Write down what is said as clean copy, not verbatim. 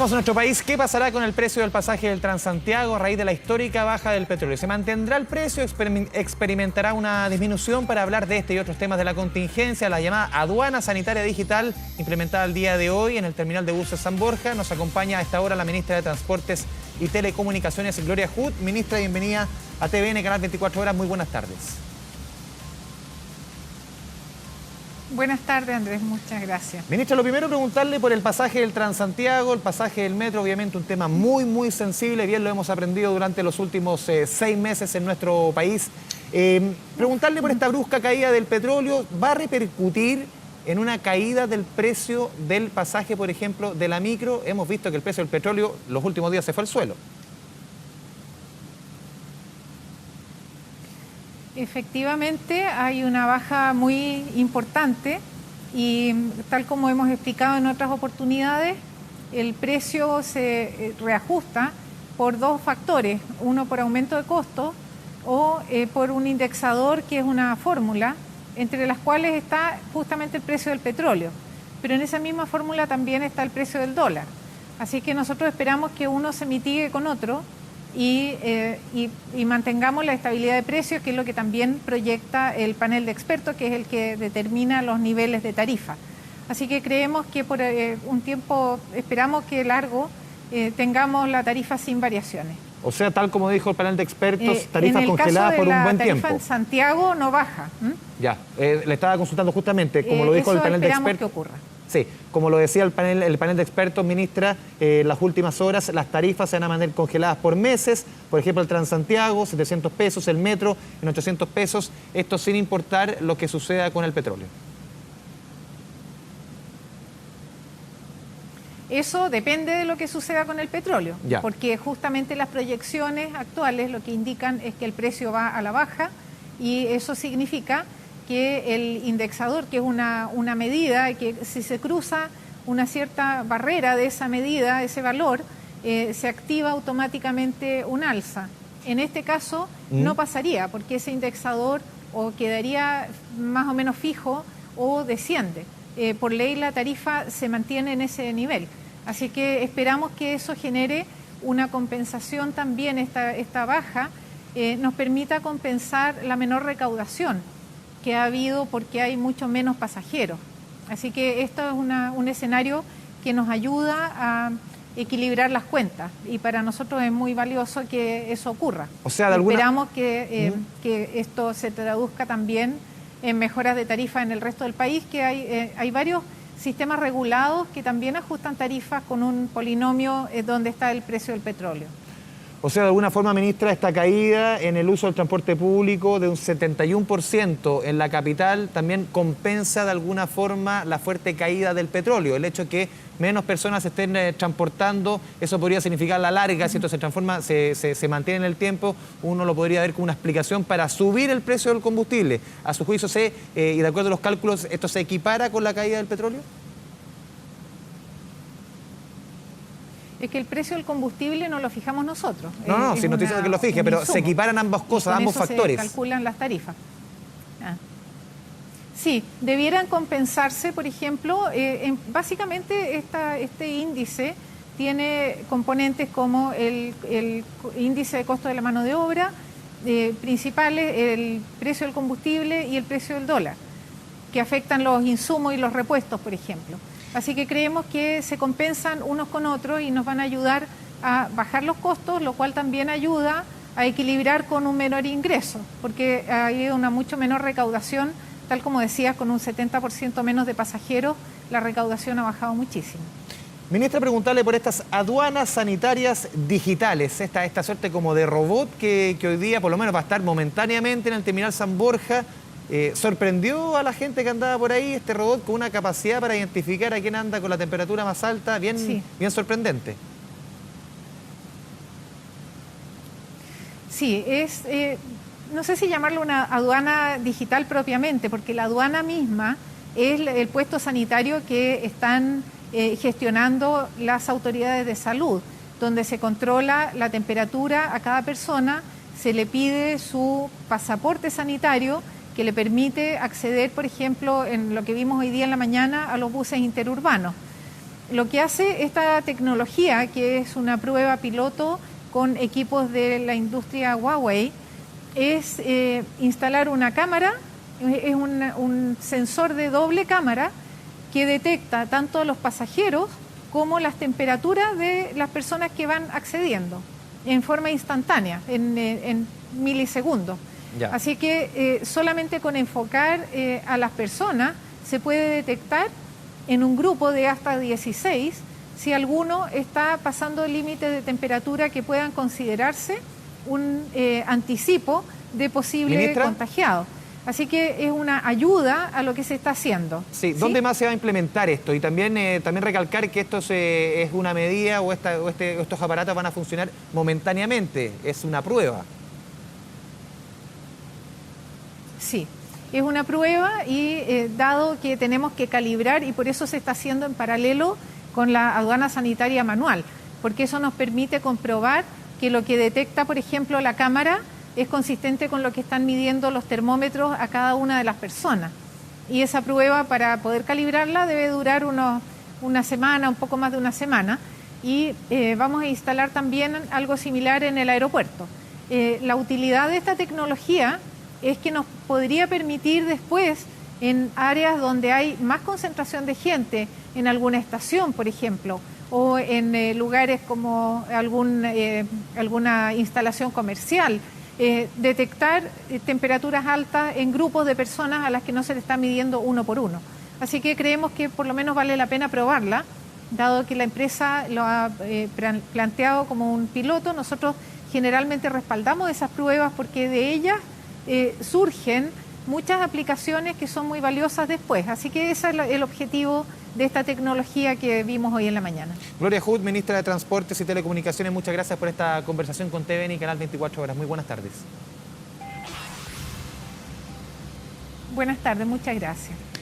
En nuestro país, ¿qué pasará con el precio del pasaje del Transantiago a raíz de la histórica baja del petróleo? ¿Se mantendrá el precio? ¿Experimentará una disminución? Para hablar de este y otros temas de la contingencia, la llamada aduana sanitaria digital implementada el día de hoy en el terminal de buses San Borja, nos acompaña a esta hora la ministra de Transportes y Telecomunicaciones, Gloria Hood. Ministra, bienvenida a TVN, Canal 24 Horas. Muy buenas tardes. Buenas tardes, Andrés, muchas gracias. Ministra, lo primero preguntarle por el pasaje del Transantiago, el pasaje del metro, obviamente un tema muy sensible, bien lo hemos aprendido durante los últimos 6 meses en nuestro país. Preguntarle por esta brusca caída del petróleo, ¿va a repercutir en una caída del precio del pasaje, por ejemplo, de la micro? Hemos visto que el precio del petróleo los últimos días se fue al suelo. Efectivamente, hay una baja muy importante y tal como hemos explicado en otras oportunidades, el precio se reajusta por dos factores, uno por aumento de costos o por un indexador que es una fórmula entre las cuales está justamente el precio del petróleo, pero en esa misma fórmula también está el precio del dólar. Así que nosotros esperamos que uno se mitigue con otro y mantengamos la estabilidad de precios, que es lo que también proyecta el panel de expertos, que es el que determina los niveles de tarifa. Así que creemos que por un tiempo, esperamos que largo, tengamos la tarifa sin variaciones. O sea, tal como dijo el panel de expertos, tarifas congeladas por un buen tiempo. En el caso de la tarifa en Santiago no baja. Ya, le estaba consultando justamente, como lo dijo el panel de expertos. Que ocurra. Sí, como lo decía el panel de expertos, ministra, las últimas horas las tarifas se van a mantener congeladas por meses. Por ejemplo, el Transantiago, 700 pesos, el metro en 800 pesos, esto sin importar lo que suceda con el petróleo. Eso depende de lo que suceda con el petróleo, ya, porque justamente las proyecciones actuales lo que indican es que el precio va a la baja y eso significa que el indexador, que es una medida, que si se cruza una cierta barrera de esa medida, ese valor, se activa automáticamente un alza. En este caso no pasaría, porque ese indexador o quedaría más o menos fijo o desciende. Por ley la tarifa se mantiene en ese nivel. Así que esperamos que eso genere una compensación también, esta baja, nos permita compensar la menor recaudación que ha habido porque hay mucho menos pasajeros. Así que esto es un escenario que nos ayuda a equilibrar las cuentas y para nosotros es muy valioso que eso ocurra. O sea, esperamos que esto se traduzca también en mejoras de tarifa en el resto del país, que hay varios sistemas regulados que también ajustan tarifas con un polinomio donde está el precio del petróleo. O sea, de alguna forma, ministra, esta caída en el uso del transporte público de un 71% en la capital también compensa de alguna forma la fuerte caída del petróleo. El hecho de que menos personas estén transportando, eso podría significar a la larga, si esto se transforma, se mantiene en el tiempo, uno lo podría ver como una explicación para subir el precio del combustible. A su juicio, y de acuerdo a los cálculos, ¿esto se equipara con la caída del petróleo? Es que el precio del combustible no lo fijamos nosotros. No, si no estoy diciendo que lo fije, pero se equiparan ambas cosas, ambos factores. Se calculan las tarifas. Sí, debieran compensarse, por ejemplo, básicamente este índice tiene componentes como el índice de costo de la mano de obra, principales, el precio del combustible y el precio del dólar, que afectan los insumos y los repuestos, por ejemplo. Así que creemos que se compensan unos con otros y nos van a ayudar a bajar los costos, lo cual también ayuda a equilibrar con un menor ingreso, porque ha habido una mucho menor recaudación, tal como decías, con un 70% menos de pasajeros, la recaudación ha bajado muchísimo. Ministra, preguntarle por estas aduanas sanitarias digitales, esta suerte como de robot que hoy día por lo menos va a estar momentáneamente en el terminal San Borja. ¿Sorprendió a la gente que andaba por ahí este robot con una capacidad para identificar a quién anda con la temperatura más alta? Bien sorprendente. Sí, no sé si llamarlo una aduana digital propiamente, porque la aduana misma es el puesto sanitario que están gestionando las autoridades de salud, donde se controla la temperatura a cada persona, se le pide su pasaporte sanitario que le permite acceder, por ejemplo, en lo que vimos hoy día en la mañana, a los buses interurbanos. lo que hace esta tecnología, que es una prueba piloto con equipos de la industria Huawei, es instalar una cámara, es un sensor de doble cámara que detecta tanto a los pasajeros como las temperaturas de las personas que van accediendo en forma instantánea, en milisegundos. Ya. Así que solamente con enfocar a las personas se puede detectar en un grupo de hasta 16 si alguno está pasando el límite de temperatura que puedan considerarse un anticipo de posible Ministra, contagiado. Así que es una ayuda a lo que se está haciendo. Sí, ¿dónde más se va a implementar esto? Y también recalcar que esto es una medida o estos aparatos van a funcionar momentáneamente, es una prueba. Sí, es una prueba y dado que tenemos que calibrar y por eso se está haciendo en paralelo con la aduana sanitaria manual, porque eso nos permite comprobar que lo que detecta, por ejemplo, la cámara es consistente con lo que están midiendo los termómetros a cada una de las personas. Y esa prueba, para poder calibrarla, debe durar una semana, un poco más de una semana. Y vamos a instalar también algo similar en el aeropuerto. La utilidad de esta tecnología es que nos podría permitir después, en áreas donde hay más concentración de gente, en alguna estación, por ejemplo, o en lugares como alguna instalación comercial, detectar temperaturas altas en grupos de personas a las que no se le está midiendo uno por uno. Así que creemos que por lo menos vale la pena probarla, dado que la empresa lo ha planteado como un piloto. Nosotros generalmente respaldamos esas pruebas porque de ellas surgen muchas aplicaciones que son muy valiosas después. Así que ese es el objetivo de esta tecnología que vimos hoy en la mañana. Gloria Hood, ministra de Transportes y Telecomunicaciones, muchas gracias por esta conversación con TVN y Canal 24 Horas. Muy buenas tardes. Buenas tardes, muchas gracias.